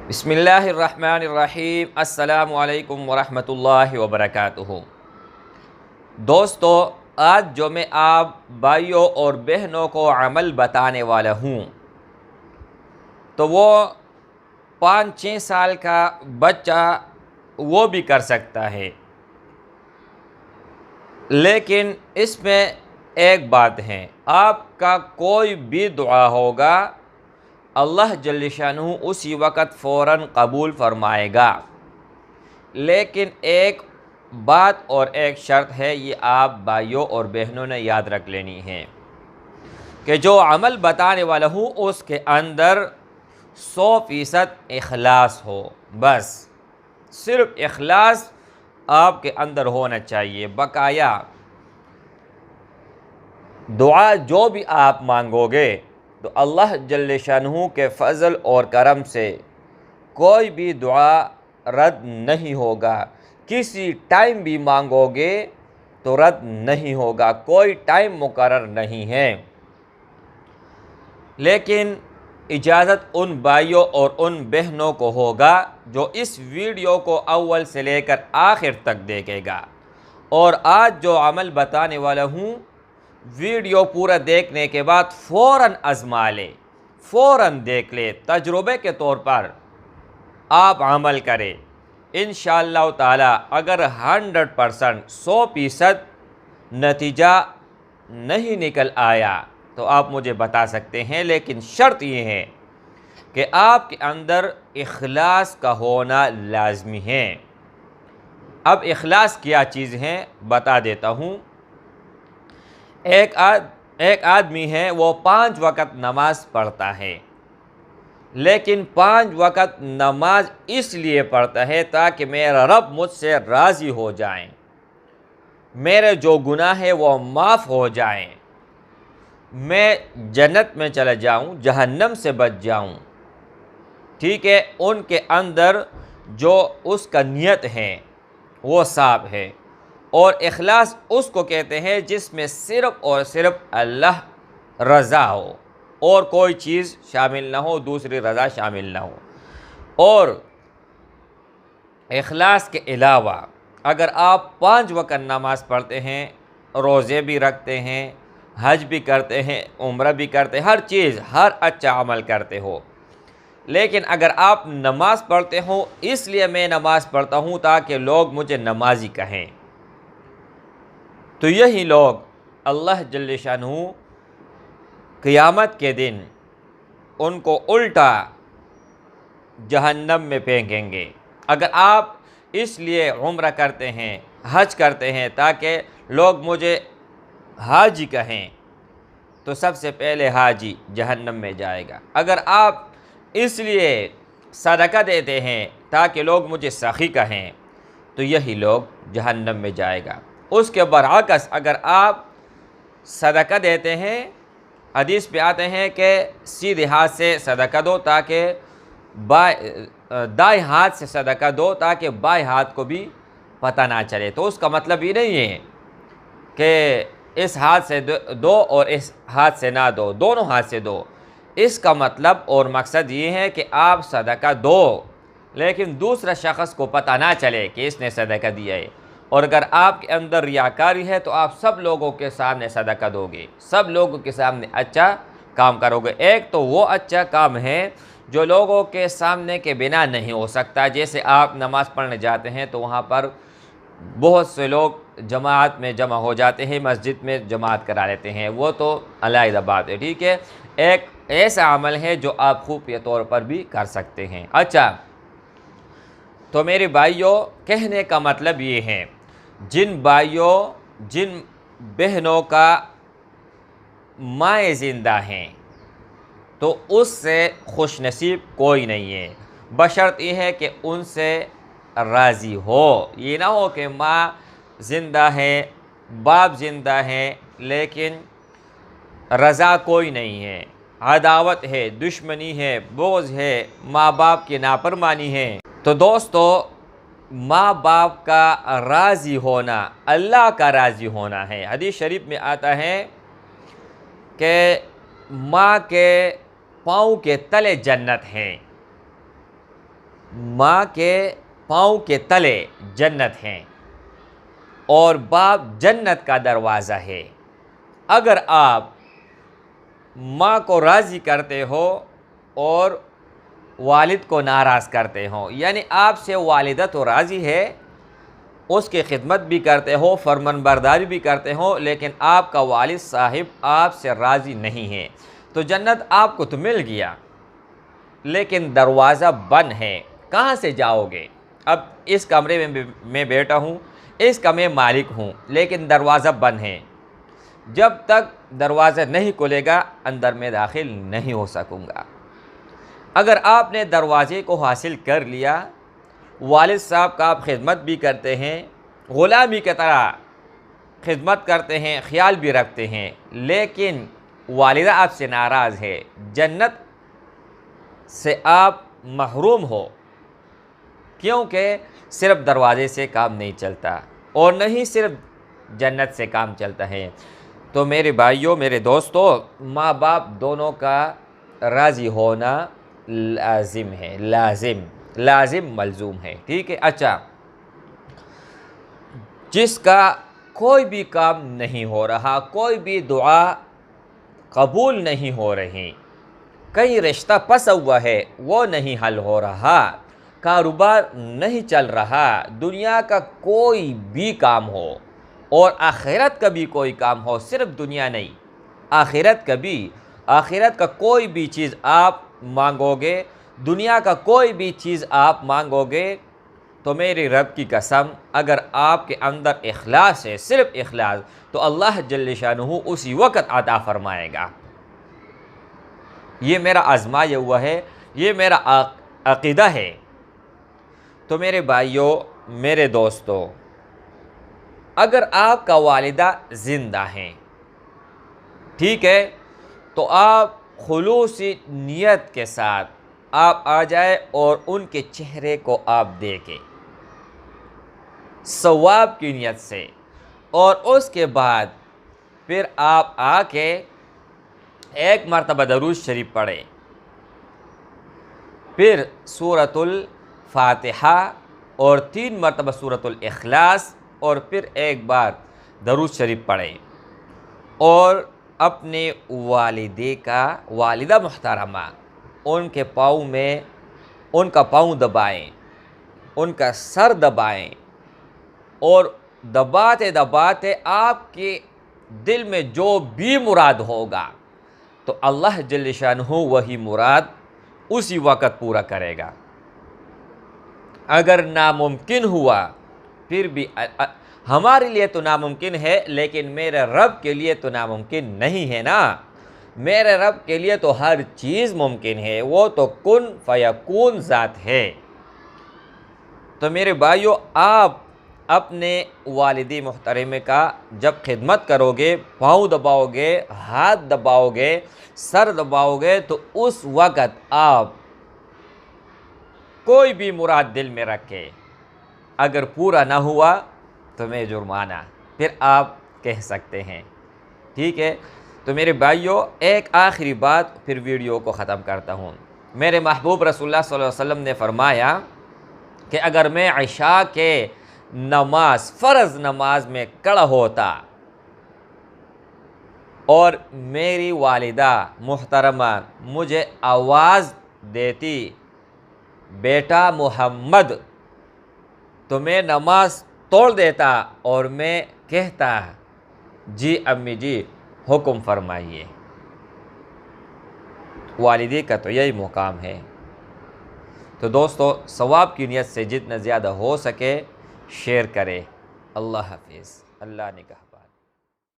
بسم اللہ الرحمن الرحیم۔ السلام علیکم ورحمۃ اللہ وبرکاتہ۔ دوستو، آج جو میں آپ بھائیوں اور بہنوں کو عمل بتانے والا ہوں تو وہ 5-6 سال کا بچہ وہ بھی کر سکتا ہے، لیکن اس میں ایک بات ہے، آپ کا کوئی بھی دعا ہوگا اللہ جل شانہ اسی وقت فوراً قبول فرمائے گا، لیکن ایک بات اور ایک شرط ہے، یہ آپ بھائیوں اور بہنوں نے یاد رکھ لینی ہے کہ جو عمل بتانے والا ہوں اس کے اندر 100% اخلاص ہو، بس صرف اخلاص آپ کے اندر ہونا چاہیے۔ بقایا دعا جو بھی آپ مانگو گے تو اللہ جل شانہ کے فضل اور کرم سے کوئی بھی دعا رد نہیں ہوگا۔ کسی ٹائم بھی مانگو گے تو رد نہیں ہوگا، کوئی ٹائم مقرر نہیں ہے۔ لیکن اجازت ان بھائیوں اور ان بہنوں کو ہوگا جو اس ویڈیو کو اول سے لے کر آخر تک دیکھے گا، اور آج جو عمل بتانے والا ہوں ویڈیو پورا دیکھنے کے بعد فوراً آزما لے، فوراً دیکھ لے، تجربے کے طور پر آپ عمل کریں۔ انشاءاللہ تعالی اگر 100% 100% نتیجہ نہیں نکل آیا تو آپ مجھے بتا سکتے ہیں، لیکن شرط یہ ہے کہ آپ کے اندر اخلاص کا ہونا لازمی ہے۔ اب اخلاص کیا چیز ہے بتا دیتا ہوں۔ ایک آدمی ہے، وہ 5 وقت نماز پڑھتا ہے، لیکن 5 وقت نماز اس لیے پڑھتا ہے تاکہ میرا رب مجھ سے راضی ہو جائیں، میرے جو گناہ ہے وہ معاف ہو جائیں، میں جنت میں چلا جاؤں، جہنم سے بچ جاؤں۔ ٹھیک ہے، ان کے اندر جو اس کا نیت ہے وہ صاف ہے، اور اخلاص اس کو کہتے ہیں جس میں صرف اور صرف اللہ رضا ہو اور کوئی چیز شامل نہ ہو، دوسری رضا شامل نہ ہو۔ اور اخلاص کے علاوہ اگر آپ 5 وقت نماز پڑھتے ہیں، روزے بھی رکھتے ہیں، حج بھی کرتے ہیں، عمرہ بھی کرتے ہیں، ہر چیز، ہر اچھا عمل کرتے ہو، لیکن اگر آپ نماز پڑھتے ہو اس لیے میں نماز پڑھتا ہوں تاکہ لوگ مجھے نمازی کہیں، تو یہی لوگ اللہ جل شانہ قیامت کے دن ان کو الٹا جہنم میں پھینکیں گے۔ اگر آپ اس لیے عمرہ کرتے ہیں، حج کرتے ہیں تاکہ لوگ مجھے حاجی کہیں، تو سب سے پہلے حاجی جہنم میں جائے گا۔ اگر آپ اس لیے صدقہ دیتے ہیں تاکہ لوگ مجھے سخی کہیں، تو یہی لوگ جہنم میں جائے گا۔ اس کے برعکس اگر آپ صدقہ دیتے ہیں، حدیث پہ آتے ہیں کہ سیدھے ہاتھ سے صدقہ دو تاکہ دائیں ہاتھ سے صدقہ دو تاکہ بائیں ہاتھ کو بھی پتہ نہ چلے، تو اس کا مطلب یہ نہیں ہے کہ اس ہاتھ سے دو اور اس ہاتھ سے نہ دو، دونوں ہاتھ سے دو۔ اس کا مطلب اور مقصد یہ ہے کہ آپ صدقہ دو لیکن دوسرا شخص کو پتہ نہ چلے کہ اس نے صدقہ دیا ہے، اور اگر آپ کے اندر ریاکاری ہے تو آپ سب لوگوں کے سامنے صدقہ دو گے، سب لوگوں کے سامنے اچھا کام کرو گے۔ ایک تو وہ اچھا کام ہے جو لوگوں کے سامنے کے بنا نہیں ہو سکتا، جیسے آپ نماز پڑھنے جاتے ہیں تو وہاں پر بہت سے لوگ جماعت میں جمع ہو جاتے ہیں، مسجد میں جماعت کرا لیتے ہیں، وہ تو علیحدہ بات ہے، ٹھیک ہے۔ ایک ایسا عمل ہے جو آپ خفیہ طور پر بھی کر سکتے ہیں۔ اچھا، تو میرے بھائیوں، کہنے کا مطلب یہ ہے، جن بھائیوں جن بہنوں کا مائیں زندہ ہیں تو اس سے خوش نصیب کوئی نہیں ہے، بشرط یہ ہے کہ ان سے راضی ہو۔ یہ نہ ہو کہ ماں زندہ ہے، باپ زندہ ہے لیکن رضا کوئی نہیں ہے، عداوت ہے، دشمنی ہے، بغض ہے، ماں باپ کی نافرمانی ہے۔ تو دوستو، ماں باپ کا راضی ہونا اللہ کا راضی ہونا ہے۔ حدیث شریف میں آتا ہے کہ ماں کے پاؤں کے تلے جنت ہے، ماں کے پاؤں کے تلے جنت ہیں اور باپ جنت کا دروازہ ہے۔ اگر آپ ماں کو راضی کرتے ہو اور والد کو ناراض کرتے ہو، یعنی آپ سے والدہ تو راضی ہے، اس کی خدمت بھی کرتے ہو، فرمان برداری بھی کرتے ہو، لیکن آپ کا والد صاحب آپ سے راضی نہیں ہے، تو جنت آپ کو تو مل گیا لیکن دروازہ بند ہے، کہاں سے جاؤ گے؟ اب اس کمرے میں بیٹھا ہوں، اس کا میں مالک ہوں، لیکن دروازہ بند ہے، جب تک دروازہ نہیں کھلے گا اندر میں داخل نہیں ہو سکوں گا۔ اگر آپ نے دروازے کو حاصل کر لیا، والد صاحب کا آپ خدمت بھی کرتے ہیں، غلامی کی طرح خدمت کرتے ہیں، خیال بھی رکھتے ہیں، لیکن والدہ آپ سے ناراض ہے، جنت سے آپ محروم ہو، کیونکہ صرف دروازے سے کام نہیں چلتا اور نہیں صرف جنت سے کام چلتا ہے۔ تو میرے بھائیوں، میرے دوستوں، ماں باپ دونوں کا راضی ہونا لازم ہے، لازم ملزوم ہے، ٹھیک ہے۔ اچھا، جس کا کوئی بھی کام نہیں ہو رہا، کوئی بھی دعا قبول نہیں ہو رہی، کہیں رشتہ پھنسا ہوا ہے وہ نہیں حل ہو رہا، کاروبار نہیں چل رہا، دنیا کا کوئی بھی کام ہو اور آخرت کا بھی کوئی کام ہو، صرف دنیا نہیں، آخرت کا کوئی بھی چیز آپ مانگو گے، دنیا کا کوئی بھی چیز آپ مانگو گے، تو میری رب کی قسم اگر آپ کے اندر اخلاص ہے، صرف اخلاص، تو اللہ جل شانہ اسی وقت عطا فرمائے گا۔ یہ میرا آزمایا ہوا ہے، یہ میرا عقیدہ ہے۔ تو میرے بھائیوں، میرے دوستوں، اگر آپ کا والدہ زندہ ہیں، ٹھیک ہے، تو آپ خلوصی نیت کے ساتھ آپ آ جائے اور ان کے چہرے کو آپ دیکھیں ثواب کی نیت سے، اور اس کے بعد پھر آپ آ کے ایک مرتبہ درود شریف پڑھیں، پھر سورۃ الفاتحہ اور 3 مرتبہ سورۃ الاخلاص، اور پھر ایک بار درود شریف پڑھیں، اور اپنے والدہ محترمہ ان کے پاؤں میں ان کا پاؤں دبائیں، ان کا سر دبائیں، اور دباتے دباتے آپ کے دل میں جو بھی مراد ہوگا تو اللہ جل شانہ وہی مراد اسی وقت پورا کرے گا۔ اگر ناممکن ہوا، پھر بھی ہمارے لیے تو ناممکن ہے، لیکن میرے رب کے لیے تو ناممکن نہیں ہے نا۔ میرے رب کے لیے تو ہر چیز ممکن ہے، وہ تو کن فیکون ذات ہے۔ تو میرے بھائیوں، آپ اپنے والدی محترمہ کا جب خدمت کرو گے، پاؤں دباؤ گے، ہاتھ دباؤ گے، سر دباؤ گے، تو اس وقت آپ کوئی بھی مراد دل میں رکھے، اگر پورا نہ ہوا تو میں جرمانہ، پھر آپ کہہ سکتے ہیں، ٹھیک ہے۔ تو میرے بھائیوں، ایک آخری بات پھر ویڈیو کو ختم کرتا ہوں۔ میرے محبوب رسول اللہ صلی اللہ علیہ وسلم نے فرمایا کہ اگر میں عشاء کے نماز، فرض نماز میں کھڑا ہوتا اور میری والدہ محترمہ مجھے آواز دیتی بیٹا محمد، تو میں نماز توڑ دیتا اور میں کہتا جی امی جی حکم فرمائیے۔ والدی کا تو یہی مقام ہے۔ تو دوستو، ثواب کی نیت سے جتنا زیادہ ہو سکے شیئر کرے۔ اللہ حافظ، اللہ نے کہا۔